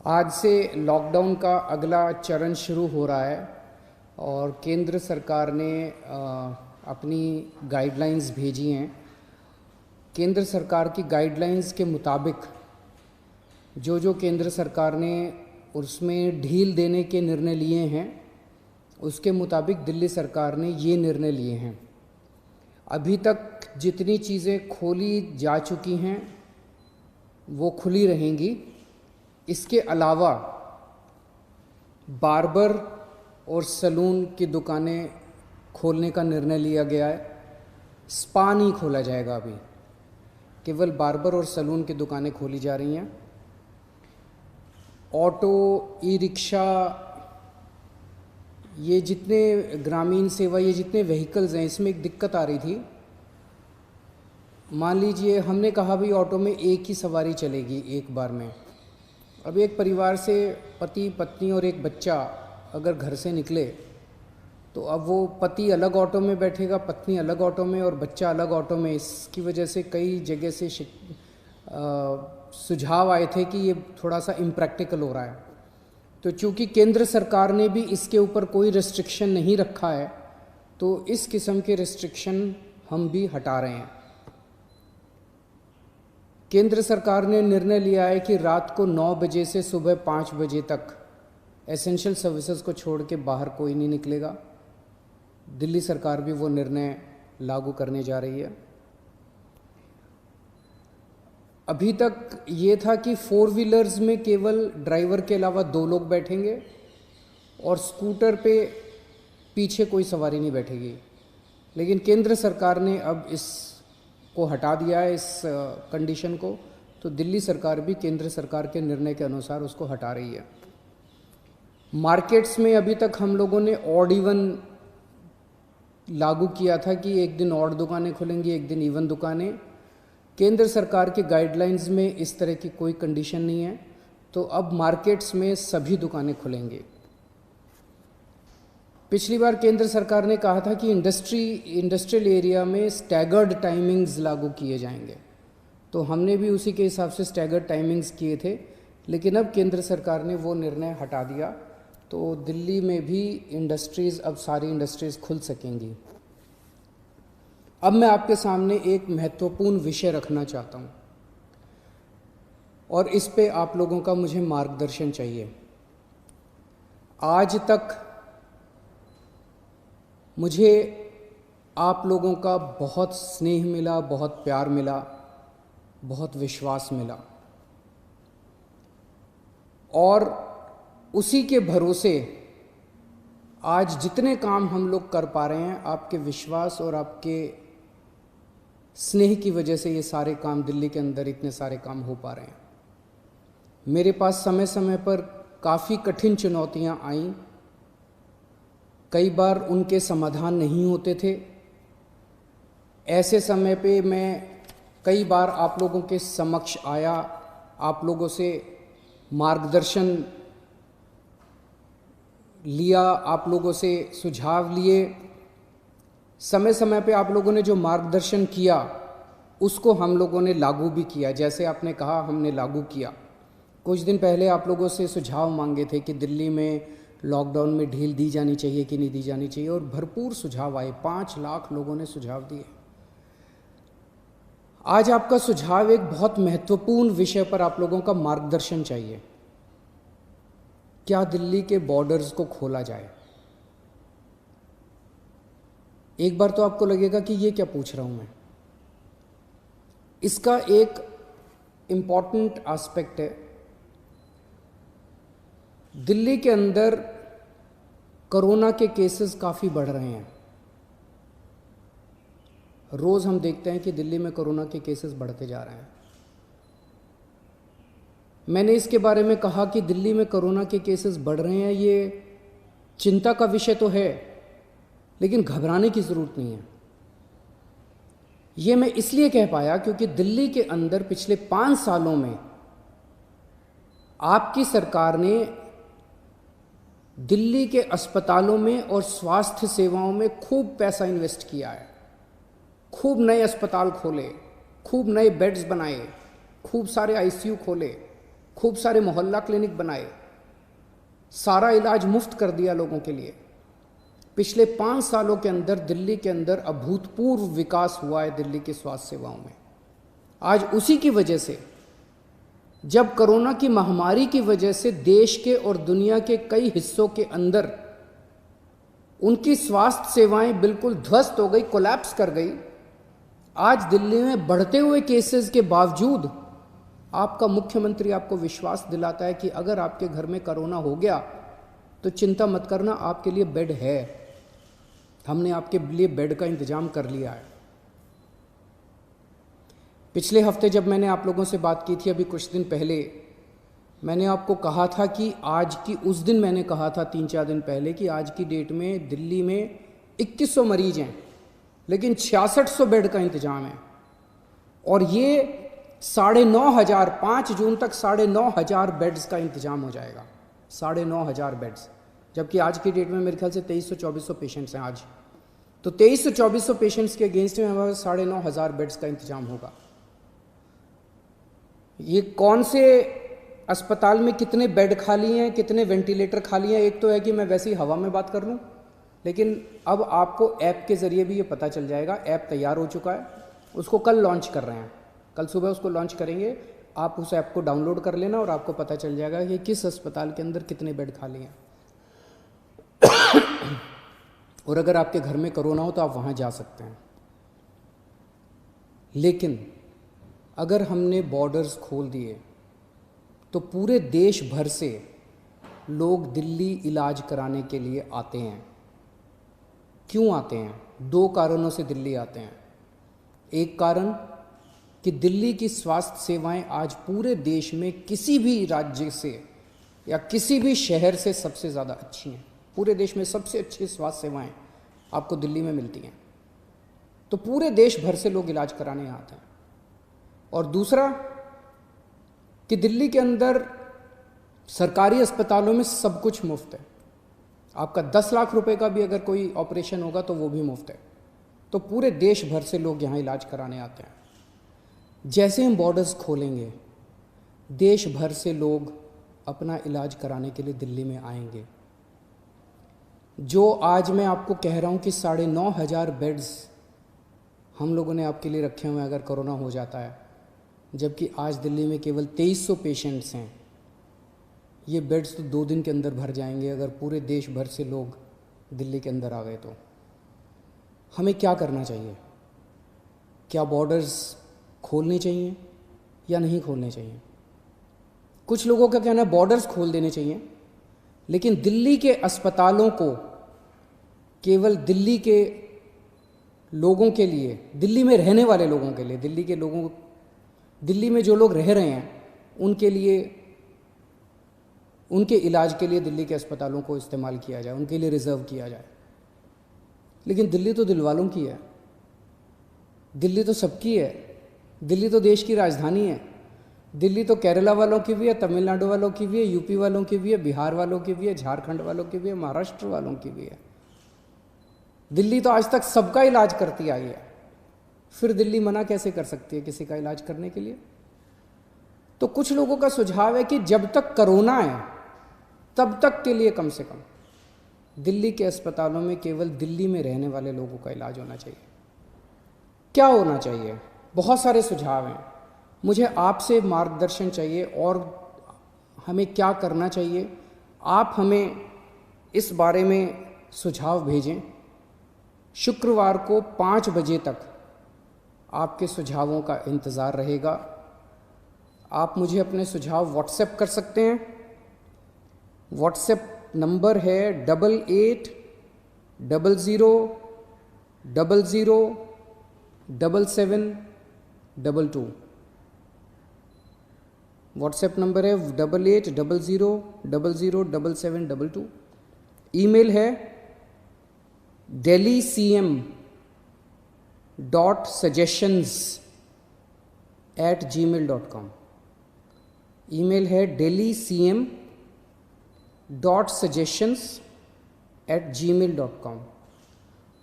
आज से लॉकडाउन का अगला चरण शुरू हो रहा है और केंद्र सरकार ने अपनी गाइडलाइंस भेजी हैं। केंद्र सरकार की गाइडलाइंस के मुताबिक जो केंद्र सरकार ने उसमें ढील देने के निर्णय लिए हैं, उसके मुताबिक दिल्ली सरकार ने ये निर्णय लिए हैं। अभी तक जितनी चीज़ें खोली जा चुकी हैं वो खुली रहेंगी। इसके अलावा बार्बर और सैलून की दुकानें खोलने का निर्णय लिया गया है। स्पा नहीं खोला जाएगा, अभी केवल बार्बर और सैलून की दुकानें खोली जा रही हैं। ऑटो, ई रिक्शा, ये जितने ग्रामीण सेवा, ये जितने व्हीकल्स हैं, इसमें एक दिक्कत आ रही थी। मान लीजिए हमने कहा भाई ऑटो में एक ही सवारी चलेगी एक बार में। अब एक परिवार से पति पत्नी और एक बच्चा अगर घर से निकले तो अब वो पति अलग ऑटो में बैठेगा, पत्नी अलग ऑटो में और बच्चा अलग ऑटो में। इसकी वजह से कई जगह से सुझाव आए थे कि ये थोड़ा सा इम्प्रैक्टिकल हो रहा है। तो चूँकि केंद्र सरकार ने भी इसके ऊपर कोई रिस्ट्रिक्शन नहीं रखा है, तो इस किस्म के रिस्ट्रिक्शन हम भी हटा रहे हैं। केंद्र सरकार ने निर्णय लिया है कि रात को 9 बजे से सुबह 5 बजे तक एसेंशियल सर्विसेज को छोड़ के बाहर कोई नहीं निकलेगा। दिल्ली सरकार भी वो निर्णय लागू करने जा रही है। अभी तक ये था कि 4 व्हीलर्स में केवल ड्राइवर के अलावा 2 लोग बैठेंगे और स्कूटर पे पीछे कोई सवारी नहीं बैठेगी, लेकिन केंद्र सरकार ने अब इस को हटा दिया है, इस कंडीशन को। तो दिल्ली सरकार भी केंद्र सरकार के निर्णय के अनुसार उसको हटा रही है। मार्केट्स में अभी तक हम लोगों ने ऑड इवन लागू किया था कि एक दिन ऑड दुकानें खुलेंगी, एक दिन इवन दुकानें। केंद्र सरकार के गाइडलाइंस में इस तरह की कोई कंडीशन नहीं है, तो अब मार्केट्स में सभी दुकानें खुलेंगी। पिछली बार केंद्र सरकार ने कहा था कि इंडस्ट्रियल एरिया में स्टैगर्ड टाइमिंग्स लागू किए जाएंगे, तो हमने भी उसी के हिसाब से स्टैगर्ड टाइमिंग्स किए थे, लेकिन अब केंद्र सरकार ने वो निर्णय हटा दिया। तो दिल्ली में भी इंडस्ट्रीज़, अब सारी इंडस्ट्रीज़ खुल सकेंगी। अब मैं आपके सामने एक महत्वपूर्ण विषय रखना चाहता हूँ और इस पे आप लोगों का मुझे मार्गदर्शन चाहिए। आज तक मुझे आप लोगों का बहुत स्नेह मिला, बहुत प्यार मिला, बहुत विश्वास मिला, और उसी के भरोसे आज जितने काम हम लोग कर पा रहे हैं, आपके विश्वास और आपके स्नेह की वजह से ये सारे काम दिल्ली के अंदर इतने सारे काम हो पा रहे हैं। मेरे पास समय समय पर काफ़ी कठिन चुनौतियां आईं, कई बार उनके समाधान नहीं होते थे। ऐसे समय पे मैं कई बार आप लोगों के समक्ष आया, आप लोगों से मार्गदर्शन लिया, आप लोगों से सुझाव लिए। समय समय पे आप लोगों ने जो मार्गदर्शन किया उसको हम लोगों ने लागू भी किया। जैसे आपने कहा, हमने लागू किया। कुछ दिन पहले आप लोगों से सुझाव मांगे थे कि दिल्ली में लॉकडाउन में ढील दी जानी चाहिए कि नहीं दी जानी चाहिए, और भरपूर सुझाव आए। 5 लाख लोगों ने सुझाव दिए। आज आपका सुझाव एक बहुत महत्वपूर्ण विषय पर आप लोगों का मार्गदर्शन चाहिए। क्या दिल्ली के बॉर्डर्स को खोला जाए? एक बार तो आपको लगेगा कि ये क्या पूछ रहा हूं मैं। इसका एक इम्पॉर्टेंट एस्पेक्ट है, दिल्ली के अंदर कोरोना के केसेस काफ़ी बढ़ रहे हैं। रोज़ हम देखते हैं कि दिल्ली में कोरोना के केसेस बढ़ते जा रहे हैं। मैंने इसके बारे में कहा कि दिल्ली में कोरोना के केसेस बढ़ रहे हैं, ये चिंता का विषय तो है, लेकिन घबराने की ज़रूरत नहीं है। ये मैं इसलिए कह पाया क्योंकि दिल्ली के अंदर पिछले 5 सालों में आपकी सरकार ने दिल्ली के अस्पतालों में और स्वास्थ्य सेवाओं में खूब पैसा इन्वेस्ट किया है। खूब नए अस्पताल खोले, खूब नए बेड्स बनाए, खूब सारे आईसीयू खोले, खूब सारे मोहल्ला क्लिनिक बनाए, सारा इलाज मुफ्त कर दिया लोगों के लिए। पिछले 5 सालों के अंदर दिल्ली के अंदर अभूतपूर्व विकास हुआ है दिल्ली की स्वास्थ्य सेवाओं में। आज उसी की वजह से, जब कोरोना की महामारी की वजह से देश के और दुनिया के कई हिस्सों के अंदर उनकी स्वास्थ्य सेवाएं बिल्कुल ध्वस्त हो गई, कोलैप्स कर गई, आज दिल्ली में बढ़ते हुए केसेस के बावजूद आपका मुख्यमंत्री आपको विश्वास दिलाता है कि अगर आपके घर में कोरोना हो गया तो चिंता मत करना, आपके लिए बेड है, हमने आपके लिए बेड का इंतजाम कर लिया है। पिछले हफ्ते जब मैंने आप लोगों से बात की थी, अभी कुछ दिन पहले, मैंने आपको कहा था कि आज की, उस दिन मैंने कहा था 3-4 दिन पहले कि आज की डेट में दिल्ली में 2100 मरीज हैं, लेकिन 6600 बेड का इंतजाम है। और ये 9,500, 5 जून तक 9,500 बेड्स का इंतजाम हो जाएगा, 9,500 बेड्स। जबकि आज की डेट में मेरे ख्याल से 2300-2400 पेशेंट्स हैं आज। तो 2300-2400 पेशेंट्स के अगेंस्ट में हमारे 9,500 बेड्स का इंतजाम होगा। ये कौन से अस्पताल में कितने बेड खाली हैं, कितने वेंटिलेटर खाली हैं, एक तो है कि मैं वैसे ही हवा में बात कर लूँ, लेकिन अब आपको ऐप के ज़रिए भी ये पता चल जाएगा। ऐप तैयार हो चुका है, उसको कल लॉन्च कर रहे हैं, कल सुबह उसको लॉन्च करेंगे। आप उस ऐप को डाउनलोड कर लेना और आपको पता चल जाएगा कि किस अस्पताल के अंदर कितने बेड खाली हैं। और अगर आपके घर में कोरोना हो तो आप वहाँ जा सकते हैं। लेकिन अगर हमने बॉर्डर्स खोल दिए तो पूरे देश भर से लोग दिल्ली इलाज कराने के लिए आते हैं। क्यों आते हैं? 2 कारणों से दिल्ली आते हैं। एक कारण कि दिल्ली की स्वास्थ्य सेवाएं आज पूरे देश में किसी भी राज्य से या किसी भी शहर से सबसे ज़्यादा अच्छी हैं। पूरे देश में सबसे अच्छी स्वास्थ्य सेवाएं आपको दिल्ली में मिलती हैं, तो पूरे देश भर से लोग इलाज कराने आते हैं। और दूसरा कि दिल्ली के अंदर सरकारी अस्पतालों में सब कुछ मुफ्त है। आपका 10 लाख रुपए का भी अगर कोई ऑपरेशन होगा तो वो भी मुफ्त है। तो पूरे देश भर से लोग यहाँ इलाज कराने आते हैं। जैसे हम बॉर्डर्स खोलेंगे, देश भर से लोग अपना इलाज कराने के लिए दिल्ली में आएंगे। जो आज मैं आपको कह रहा हूँ कि 9,500 बेड्स हम लोगों ने आपके लिए रखे हुए हैं अगर कोरोना हो जाता है, जबकि आज दिल्ली में केवल 2300 पेशेंट्स हैं। ये बेड्स तो 2 दिन के अंदर भर जाएंगे अगर पूरे देश भर से लोग दिल्ली के अंदर आ गए तो। हमें क्या करना चाहिए? क्या बॉर्डर्स खोलने चाहिए या नहीं खोलने चाहिए? कुछ लोगों का कहना है बॉर्डर्स खोल देने चाहिए, लेकिन दिल्ली के अस्पतालों को केवल दिल्ली के लोगों के लिए, दिल्ली में रहने वाले लोगों के लिए, दिल्ली के लोगों, दिल्ली में जो लोग रह रहे हैं उनके लिए, उनके इलाज के लिए दिल्ली के अस्पतालों को इस्तेमाल किया जाए, उनके लिए रिजर्व किया जाए। लेकिन दिल्ली तो दिल वालों की है, दिल्ली तो सबकी है, दिल्ली तो देश की राजधानी है। दिल्ली तो केरला वालों की भी है, तमिलनाडु वालों की भी है, यूपी वालों की भी है, बिहार वालों की भी है, झारखंड वालों की भी है, महाराष्ट्र वालों की भी है। दिल्ली तो आज तक सबका इलाज करती आई है, फिर दिल्ली मना कैसे कर सकती है किसी का इलाज करने के लिए? तो कुछ लोगों का सुझाव है कि जब तक कोरोना है तब तक के लिए कम से कम दिल्ली के अस्पतालों में केवल दिल्ली में रहने वाले लोगों का इलाज होना चाहिए। क्या होना चाहिए? बहुत सारे सुझाव हैं। मुझे आपसे मार्गदर्शन चाहिए और हमें क्या करना चाहिए। आप हमें इस बारे में सुझाव भेजें। शुक्रवार को 5 बजे तक आपके सुझावों का इंतज़ार रहेगा। आप मुझे अपने सुझाव व्हाट्सएप कर सकते हैं। व्हाट्सएप नंबर है 8800007722। व्हाट्सएप नंबर है 8800007722। ईमेल है delhi.cm.suggestions@gmail.com। ईमेल है delhi.cm.suggestions@gmail.com।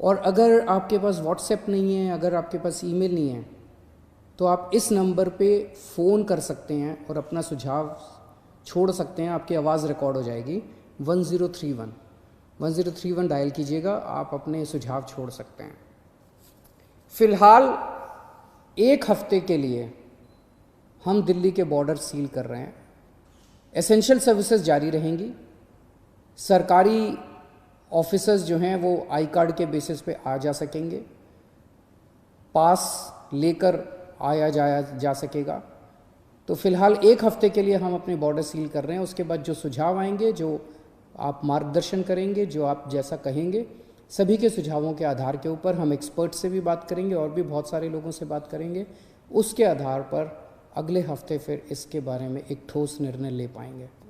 और अगर आपके पास व्हाट्सएप नहीं है, अगर आपके पास ईमेल नहीं है, तो आप इस नंबर पे फ़ोन कर सकते हैं और अपना सुझाव छोड़ सकते हैं, आपकी आवाज़ रिकॉर्ड हो जाएगी। 1031 डायल कीजिएगा, आप अपने सुझाव छोड़ सकते हैं। फ़िलहाल 1 हफ्ते के लिए हम दिल्ली के बॉर्डर सील कर रहे हैं। एसेंशियल सर्विसेज जारी रहेंगी। सरकारी ऑफिसर्स जो हैं वो आई कार्ड के बेसिस पे आ जा सकेंगे, पास लेकर आया जाया जा सकेगा। तो फ़िलहाल 1 हफ्ते के लिए हम अपने बॉर्डर सील कर रहे हैं। उसके बाद जो सुझाव आएंगे, जो आप मार्गदर्शन करेंगे, जो आप जैसा कहेंगे, सभी के सुझावों के आधार के ऊपर हम एक्सपर्ट से भी बात करेंगे और भी बहुत सारे लोगों से बात करेंगे। उसके आधार पर अगले हफ्ते फिर इसके बारे में एक ठोस निर्णय ले पाएंगे।